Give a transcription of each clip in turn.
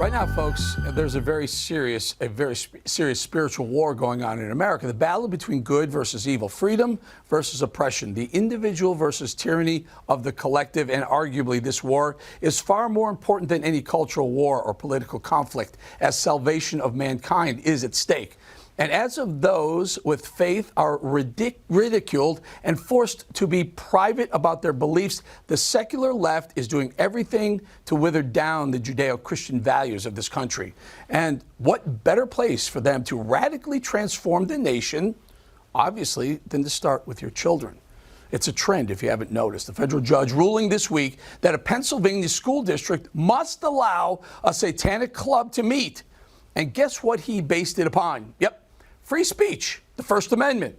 Right now, folks, there's a very serious spiritual war going on in America. The battle between good versus evil, freedom versus oppression, the individual versus tyranny of the collective. And arguably, this war is far more important than any cultural war or political conflict, as salvation of mankind is at stake. And as of those with faith are ridiculed and forced to be private about their beliefs, the secular left is doing everything to wither down the Judeo-Christian values of this country. And what better place for them to radically transform the nation, obviously, than to start with your children. It's a trend, if you haven't noticed. The federal judge ruling this week that a Pennsylvania school district must allow a satanic club to meet. And guess what he based it upon? Yep. Free speech, the First Amendment.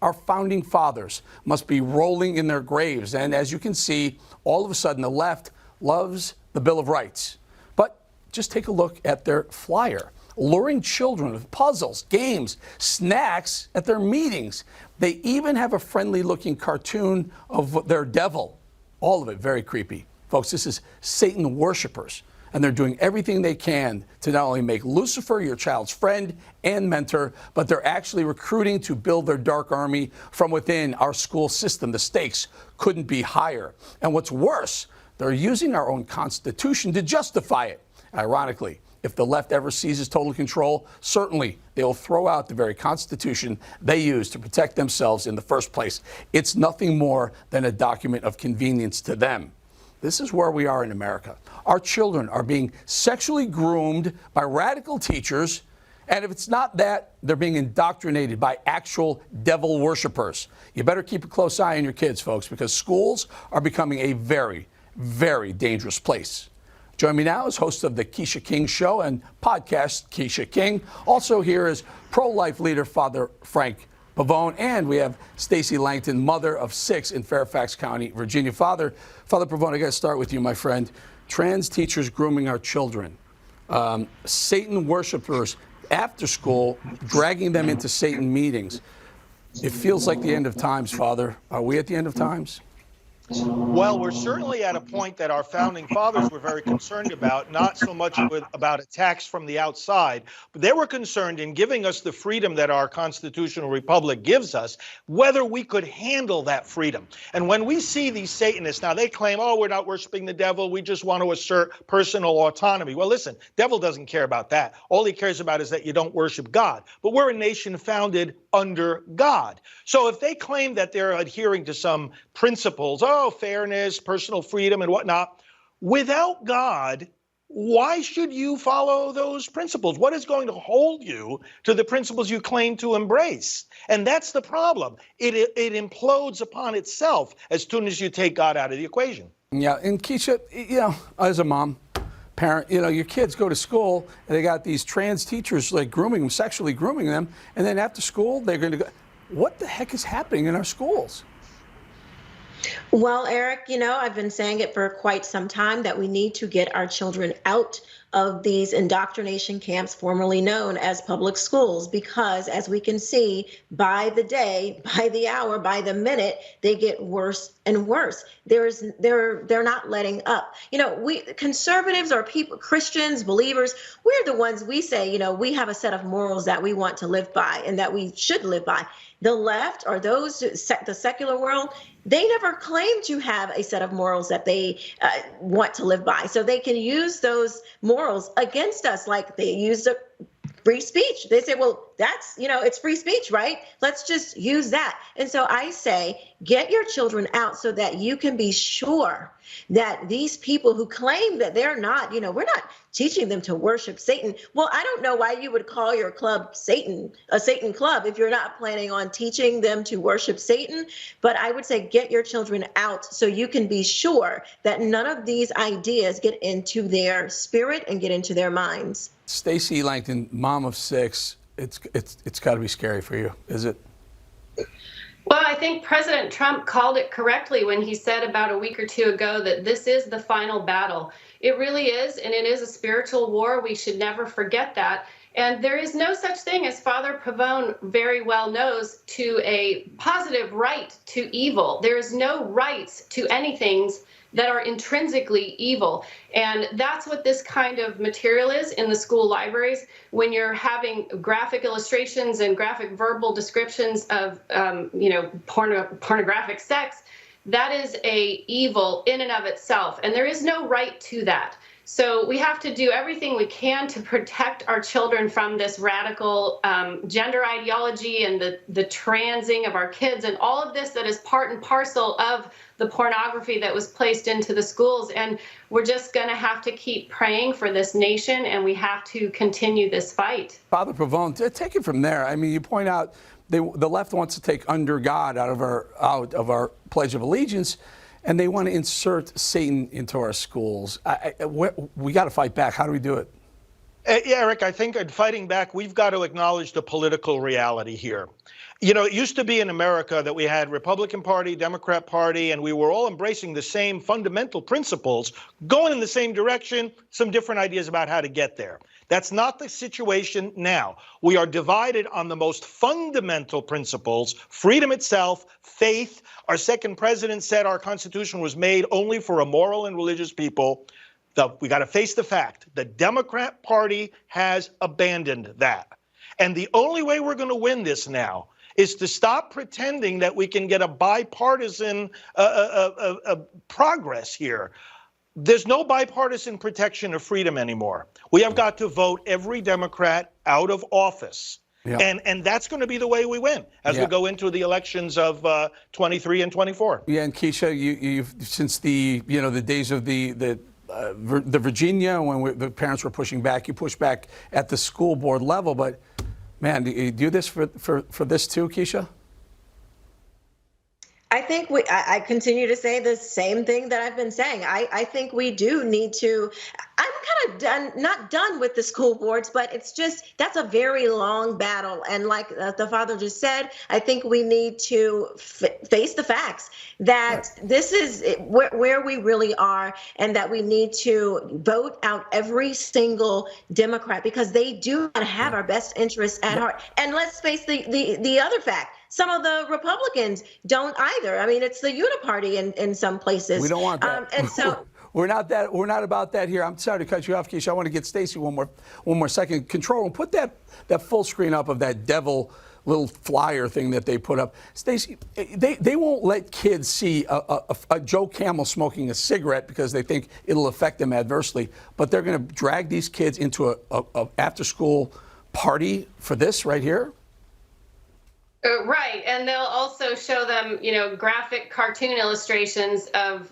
Our founding fathers must be rolling in their graves. And as you can see, all of a sudden, the left loves the Bill of Rights. But just take a look at their flyer, luring children with puzzles, games, snacks at their meetings. They even have a friendly-looking cartoon of their devil. All of it very creepy. Folks, this is Satan worshipers. And they're doing everything they can to not only make Lucifer your child's friend and mentor, but they're actually recruiting to build their dark army from within our school system. The stakes couldn't be higher. And what's worse, they're using our own Constitution to justify it. Ironically, if the left ever seizes total control, certainly they will throw out the very Constitution they used to protect themselves in the first place. It's nothing more than a document of convenience to them. This is where we are in America. Our children are being sexually groomed by radical teachers, and if it's not that, they're being indoctrinated by actual devil worshipers. You better keep a close eye on your kids, folks, because schools are becoming a very, very dangerous place. Join me now as host of the Quisha King Show and podcast Quisha King. Also here is pro-life leader Father Frank Pavone, and we have Stacy Langton, mother of 6 in Fairfax County, Virginia. Father Pavone, I got to start with you, my friend. Trans teachers grooming our children, Satan worshipers after school, dragging them into Satan meetings. It feels like the end of times, Father. Are we at the end of times? Well, we're certainly at a point that our founding fathers were very concerned about, not so much about attacks from the outside, but they were concerned in giving us the freedom that our constitutional republic gives us, whether we could handle that freedom. And when we see these Satanists, now they claim, oh, we're not worshiping the devil, we just want to assert personal autonomy. Well, listen, devil doesn't care about that. All he cares about is that you don't worship God. But we're a nation founded under God. So if they claim that they're adhering to some principles, fairness, personal freedom, and whatnot, without God, why should you follow those principles? What is going to hold you to the principles you claim to embrace? And that's the problem. It implodes upon itself as soon as you take God out of the equation. Yeah, and Quisha, as a mom, parent, your kids go to school and they got these trans teachers like grooming them, sexually grooming them, and then after school they're going to go. What the heck is happening in our schools? Well, Eric, I've been saying it for quite some time that we need to get our children out of these indoctrination camps, formerly known as public schools, because as we can see, by the day, by the hour, by the minute, they get worse and worse. They're not letting up. We conservatives or people, Christians, believers, we're the ones we say, we have a set of morals that we want to live by and that we should live by. The left or those, the secular world, they never claim to have a set of morals that they want to live by. So they can use those morals against us, like they use the free speech. They say, well, that's, it's free speech, right? Let's just use that. And so I say, get your children out so that you can be sure that these people who claim that they're not, we're not teaching them to worship Satan. Well, I don't know why you would call your club Satan, a Satan club, if you're not planning on teaching them to worship Satan. But I would say get your children out so you can be sure that none of these ideas get into their spirit and get into their minds. Stacy Langton, mom of 6, it's got to be scary for you, is it? Well, I think President Trump called it correctly when he said about a week or two ago that this is the final battle. It really is, and it is a spiritual war. We should never forget that. And there is no such thing, as Father Pavone very well knows, to a positive right to evil. There is no rights to anything that are intrinsically evil. And that's what this kind of material is in the school libraries. When you're having graphic illustrations and graphic verbal descriptions of, pornographic sex, that is a evil in and of itself. And there is no right to that. So we have to do everything we can to protect our children from this radical gender ideology and the transing of our kids and all of this that is part and parcel of the pornography that was placed into the schools. And we're just going to have to keep praying for this nation, and we have to continue this fight. Father Pavone, take it from there. I mean, you point out the left wants to take under God out of our Pledge of Allegiance, and they want to insert Satan into our schools. We got to fight back. How do we do it? Eric, I think in fighting back, we've got to acknowledge the political reality here. You know, it used to be in America that we had Republican Party, Democrat Party, and we were all embracing the same fundamental principles, going in the same direction, some different ideas about how to get there. That's not the situation now. We are divided on the most fundamental principles: freedom itself, faith. Our second president said our Constitution was made only for a moral and religious people. We got to face the fact the Democrat Party has abandoned that. And the only way we're going to win this now is to stop pretending that we can get a bipartisan progress here. There's no bipartisan protection of freedom anymore. We have got to vote every Democrat out of office. Yeah. And that's going to be the way we win as we go into the elections of 23 and 24. Yeah, and Quisha, you've since the days of the Virginia, when the parents were pushing back, you pushed back at the school board level. But man, do you do this for this too, Quisha? I think I continue to say the same thing that I've been saying. I think we do need to. I'm kind of not done with the school boards, but it's just, that's a very long battle. And like the father just said, I think we need to face the facts that this is where we really are, and that we need to vote out every single Democrat, because they do not have our best interests at heart. And let's face the other fact. Some of the Republicans don't either. I mean, it's the uniparty in some places. We don't want that. And so we're not about that here. I'm sorry to cut you off, Quisha. I want to get Stacy one more second. Control and put that full screen up of that devil little flyer thing that they put up. Stacy, they won't let kids see a Joe Camel smoking a cigarette because they think it'll affect them adversely. But they're going to drag these kids into a after-school party for this right here. Right, and they'll also show them, graphic cartoon illustrations of,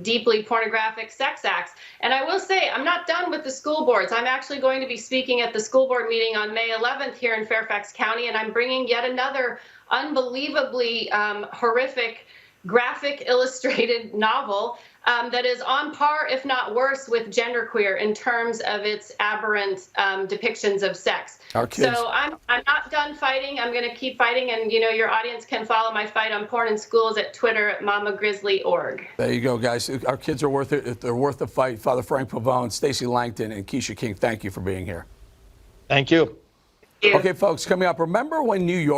deeply pornographic sex acts. And I will say, I'm not done with the school boards. I'm actually going to be speaking at the school board meeting on May 11th here in Fairfax County, and I'm bringing yet another unbelievably horrific graphic illustrated novel that is on par, if not worse, with genderqueer in terms of its aberrant depictions of sex. So I'm not done fighting. I'm going to keep fighting, and your audience can follow my fight on porn in schools at Twitter at MamaGrizzly.org. There you go, guys. Our kids are worth it. They're worth the fight. Father Frank Pavone, Stacy Langton, and Quisha King, thank you for being here. Thank you. Okay, folks, coming up, remember when New York